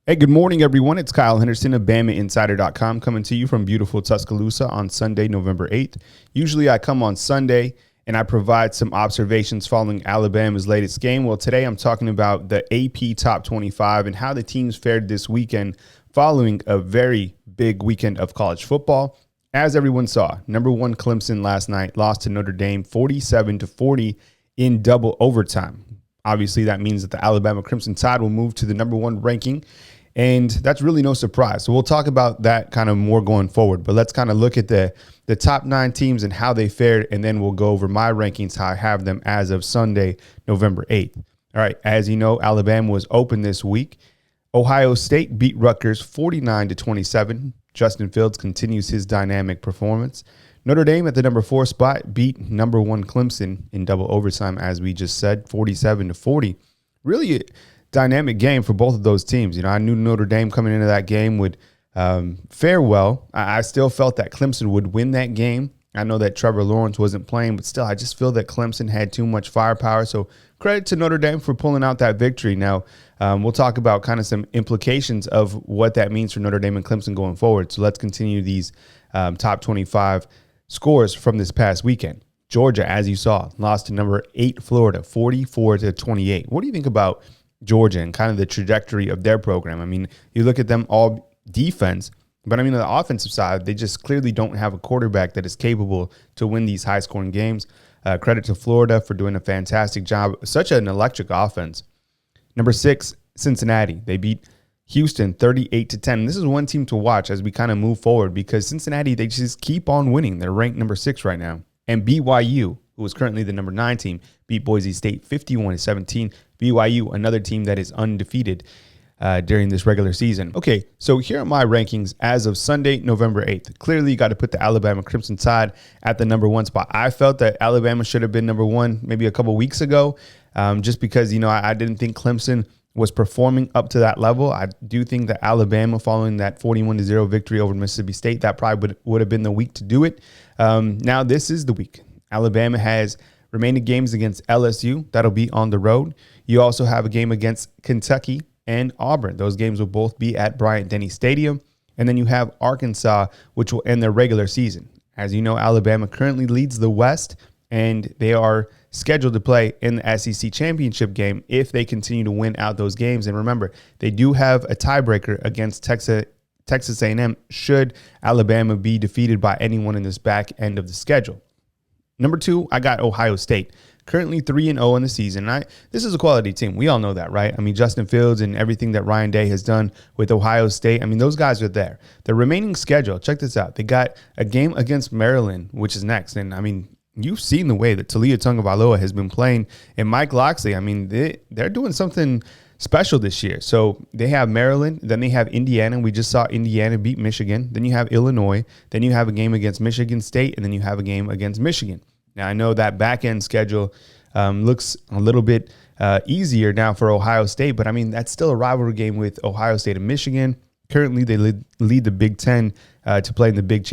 Hey, good morning, everyone. It's Kyle Henderson of BamaInsider.com coming to you from beautiful Tuscaloosa on Sunday, November 8th. Usually I come on Sunday and I provide some observations following Alabama's latest game. Well, today I'm talking about the AP Top 25 and how the teams fared this weekend following a very big weekend of college football. As everyone saw, number one Clemson last night lost to Notre Dame 47-40 in double overtime. Obviously, that means that the Alabama Crimson Tide will move to the number one ranking, and that's really no surprise. So we'll talk about that kind of more going forward, but let's kind of look at the top 9 teams and how they fared, and then we'll go over my rankings, how I have them as of Sunday, November 8th. All right, as you know, Alabama was open this week. Ohio State beat Rutgers 49-27. Justin Fields continues his dynamic performance. Notre Dame at the number 4 spot beat number 1 Clemson in double overtime, as we just said, 47-40. Really a dynamic game for both of those teams. You know, I knew Notre Dame coming into that game would fare well. I still felt that Clemson would win that game. I know that Trevor Lawrence wasn't playing, but still, I just feel that Clemson had too much firepower. So credit to Notre Dame for pulling out that victory. Now, we'll talk about kind of some implications of what that means for Notre Dame and Clemson going forward. So let's continue these top 25 scores from this past weekend. Georgia, as you saw, lost to number 8 Florida, 44-28. What do you think about Georgia and kind of the trajectory of their program? I mean, you look at them all defense, but I mean, on the offensive side, they just clearly don't have a quarterback that is capable to win these high-scoring games. Credit to Florida for doing a fantastic job. Such an electric offense. Number 6, Cincinnati. They beat Houston 38-10. This is one team to watch as we kind of move forward because Cincinnati, they just keep on winning. They're ranked number 6 right now. And BYU, who is currently the number 9 team, beat Boise State 51-17. BYU, another team that is undefeated during this regular season. Okay, so here are my rankings as of Sunday, November 8th. Clearly, you got to put the Alabama Crimson Tide at the number 1 spot. I felt that Alabama should have been number 1 maybe a couple weeks ago just because, you know, I didn't think Clemson was performing up to that level. I do think that Alabama, following that 41-0 victory over Mississippi State, that probably would have been the week to do it. Now, this is the week. Alabama has remaining games against LSU. That'll be on the road. You also have a game against Kentucky and Auburn. Those games will both be at Bryant-Denny Stadium. And then you have Arkansas, which will end their regular season. As you know, Alabama currently leads the West, and they are scheduled to play in the SEC Championship game if they continue to win out those games. And remember, they do have a tiebreaker against Texas A&M should Alabama be defeated by anyone in this back end of the schedule. Number 2, I got Ohio State. Currently 3-0 in the season. This is a quality team. We all know that, right? I mean, Justin Fields and everything that Ryan Day has done with Ohio State. I mean, those guys are there. The remaining schedule, check this out. They got a game against Maryland, which is next. And, I mean, you've seen the way that Talia Tagovailoa has been playing. And Mike Locksley, I mean, they're doing something special this year. So they have Maryland, then they have Indiana. We just saw Indiana beat Michigan. Then you have Illinois. Then you have a game against Michigan State. And then you have a game against Michigan. Now, I know that back-end schedule looks a little bit easier now for Ohio State, but, I mean, that's still a rivalry game with Ohio State and Michigan. Currently, they lead the Big Ten to play in the Big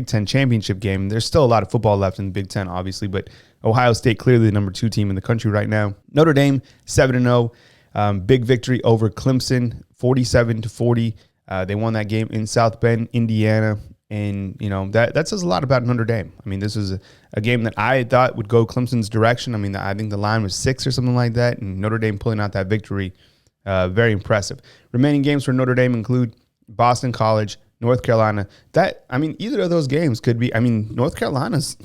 Ten championship game. There's still a lot of football left in the Big Ten, obviously, but Ohio State clearly the number 2 team in the country right now. Notre Dame, 7-0. Big victory over Clemson, 47-40. They won that game in South Bend, Indiana. And, you know, that says a lot about Notre Dame. I mean, this was a game that I thought would go Clemson's direction. I mean, I think the line was 6 or something like that. And Notre Dame pulling out that victory, very impressive. Remaining games for Notre Dame include Boston College, North Carolina. Either of those games could be, North Carolina's,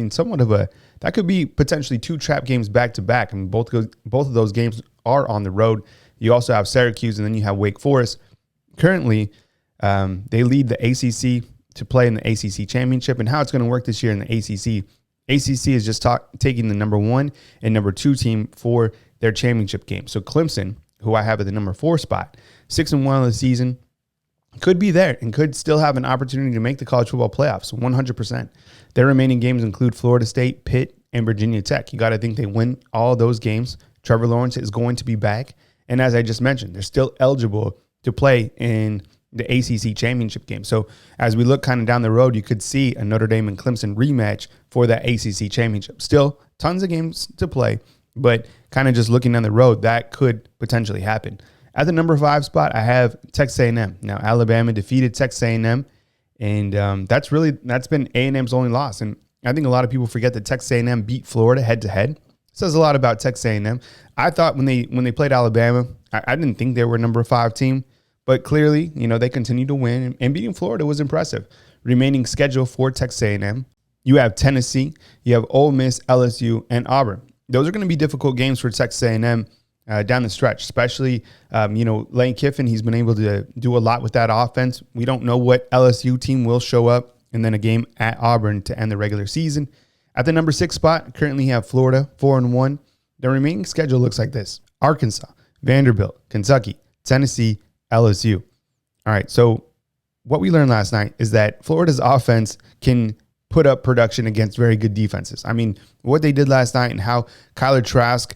somewhat of that could be potentially 2 trap games back to back. I mean, both of those games are on the road. You also have Syracuse, and then you have Wake Forest. Currently, they lead the ACC to play in the ACC Championship. And how it's going to work this year in the ACC is just taking the number 1 and number 2 team for their championship game. So Clemson, who I have at the number 4 spot, 6-1 of the season, could be there and could still have an opportunity to make the college football playoffs, 100%. Their remaining games include Florida State, Pitt, and Virginia Tech. You got to think they win all those games. Trevor Lawrence is going to be back. And as I just mentioned, they're still eligible to play in the ACC Championship game. So as we look kind of down the road, you could see a Notre Dame and Clemson rematch for that ACC Championship. Still tons of games to play, but kind of just looking down the road, that could potentially happen. At the number 5 spot, I have Texas A&M. Now, Alabama defeated Texas A&M, and that's been A&M's only loss. And I think a lot of people forget that Texas A&M beat Florida head-to-head. It says a lot about Texas A&M. I thought when they played Alabama, I didn't think they were a number 5 team, but clearly, they continued to win, and beating Florida was impressive. Remaining schedule for Texas A&M, you have Tennessee, you have Ole Miss, LSU, and Auburn. Those are going to be difficult games for Texas A&M. Down the stretch, especially, Lane Kiffin, he's been able to do a lot with that offense. We don't know what LSU team will show up, and then a game at Auburn to end the regular season. At the number 6 spot, currently have Florida, 4-1. The remaining schedule looks like this: Arkansas, Vanderbilt, Kentucky, Tennessee, LSU. All right, so what we learned last night is that Florida's offense can put up production against very good defenses. I mean, what they did last night and how Kyler Trask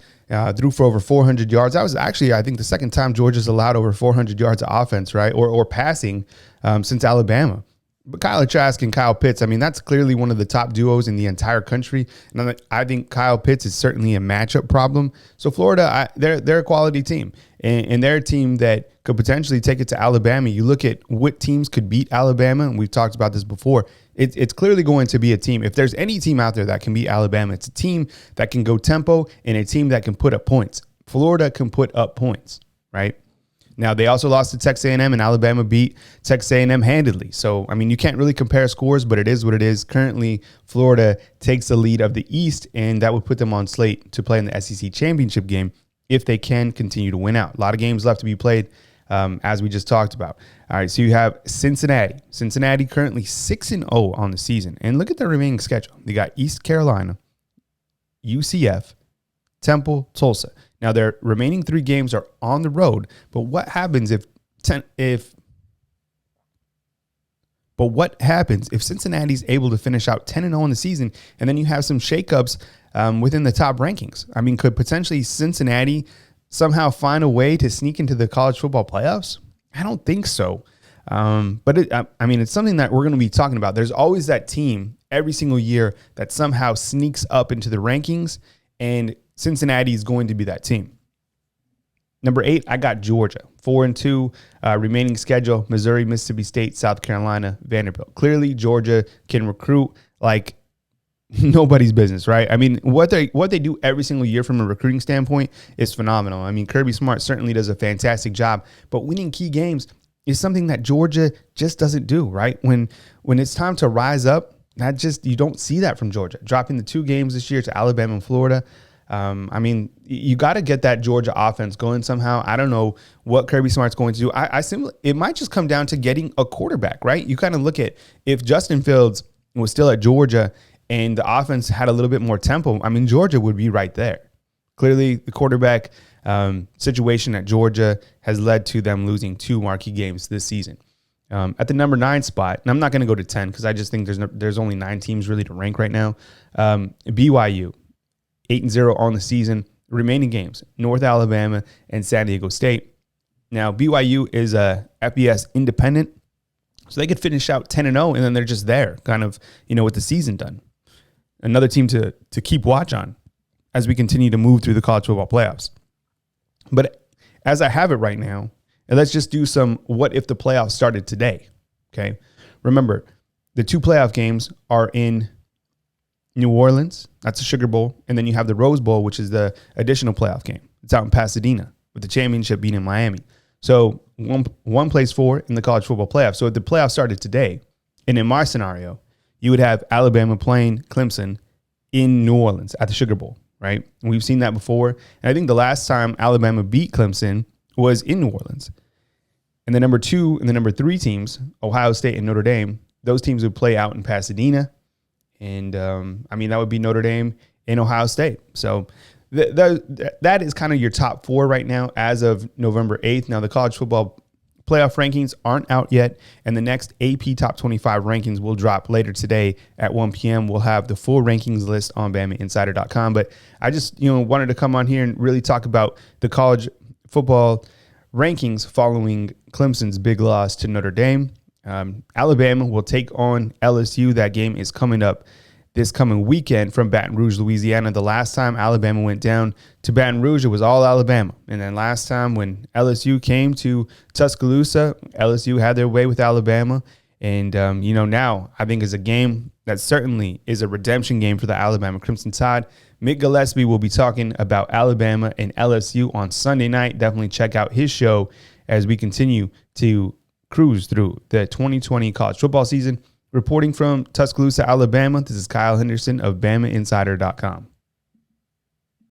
threw for over 400 yards. That was actually, I think, the second time Georgia's allowed over 400 yards of offense, right? Or passing since Alabama. But Kyler Trask and Kyle Pitts, I mean, that's clearly one of the top duos in the entire country. And I think Kyle Pitts is certainly a matchup problem. So Florida, they're a quality team. And they're a team that could potentially take it to Alabama. You look at what teams could beat Alabama, and we've talked about this before. It's clearly going to be a team. If there's any team out there that can beat Alabama, it's a team that can go tempo and a team that can put up points. Florida can put up points, right? Now, they also lost to Texas A&M, and Alabama beat Texas A&M handedly. So, I mean, you can't really compare scores, but it is what it is. Currently, Florida takes the lead of the East, and that would put them on slate to play in the SEC Championship game if they can continue to win out. A lot of games left to be played, as we just talked about. All right, so you have Cincinnati. Cincinnati currently 6-0 on the season. And look at their remaining schedule. They got East Carolina, UCF, Temple, Tulsa. Now, their remaining 3 games are on the road, but what happens if Cincinnati's able to finish out 10-0 in the season, and then you have some shakeups within the top rankings? I mean, could potentially Cincinnati somehow find a way to sneak into the college football playoffs? I don't think so. But it's something that we're going to be talking about. There's always that team every single year that somehow sneaks up into the rankings, and Cincinnati is going to be that team. Number 8, I got Georgia, 4-2, remaining schedule: Missouri, Mississippi State, South Carolina, Vanderbilt. Clearly, Georgia can recruit like nobody's business, right? I mean, what they do every single year from a recruiting standpoint is phenomenal. I mean, Kirby Smart certainly does a fantastic job, but winning key games is something that Georgia just doesn't do, right? When it's time to rise up, you don't see that from Georgia. Dropping the 2 games this year to Alabama and Florida. You got to get that Georgia offense going somehow. I don't know what Kirby Smart's going to do. It might just come down to getting a quarterback, right? You kind of look at if Justin Fields was still at Georgia and the offense had a little bit more tempo, I mean, Georgia would be right there. Clearly, the quarterback situation at Georgia has led to them losing 2 marquee games this season. At the number 9 spot, and I'm not going to go to 10 because I just think there's only 9 teams really to rank right now. BYU, 8-0 on the season. Remaining games: North Alabama and San Diego State. Now, BYU is a FBS independent, so they could finish out 10-0, and then they're just there, kind of, with the season done. Another team to keep watch on as we continue to move through the college football playoffs. But as I have it right now, and let's just do some what if the playoffs started today, okay? Remember, the 2 playoff games are in New Orleans, that's the Sugar Bowl, and then you have the Rose Bowl, which is the additional playoff game. It's out in Pasadena, with the championship being in Miami. So one plays 4 in the college football playoffs. So if the playoffs started today, and in my scenario, you would have Alabama playing Clemson in New Orleans at the Sugar Bowl, right? And we've seen that before. And I think the last time Alabama beat Clemson was in New Orleans. And the number 2 and the number 3 teams, Ohio State and Notre Dame, those teams would play out in Pasadena. And, that would be Notre Dame and Ohio State. So that is kind of your top 4 right now as of November 8th. Now, the college football playoff rankings aren't out yet, and the next AP Top 25 rankings will drop later today at 1 p.m. We'll have the full rankings list on BamaInsider.com. But I just, wanted to come on here and really talk about the college football rankings following Clemson's big loss to Notre Dame. Alabama will take on LSU. That game is coming up this coming weekend from Baton Rouge, Louisiana. The last time Alabama went down to Baton Rouge, it was all Alabama. And then last time when LSU came to Tuscaloosa, LSU had their way with Alabama. And, now I think is a game that certainly is a redemption game for the Alabama Crimson Tide. Mick Gillespie will be talking about Alabama and LSU on Sunday night. Definitely check out his show as we continue to cruise through the 2020 college football season. Reporting from Tuscaloosa, Alabama, this is Kyle Henderson of BamaInsider.com.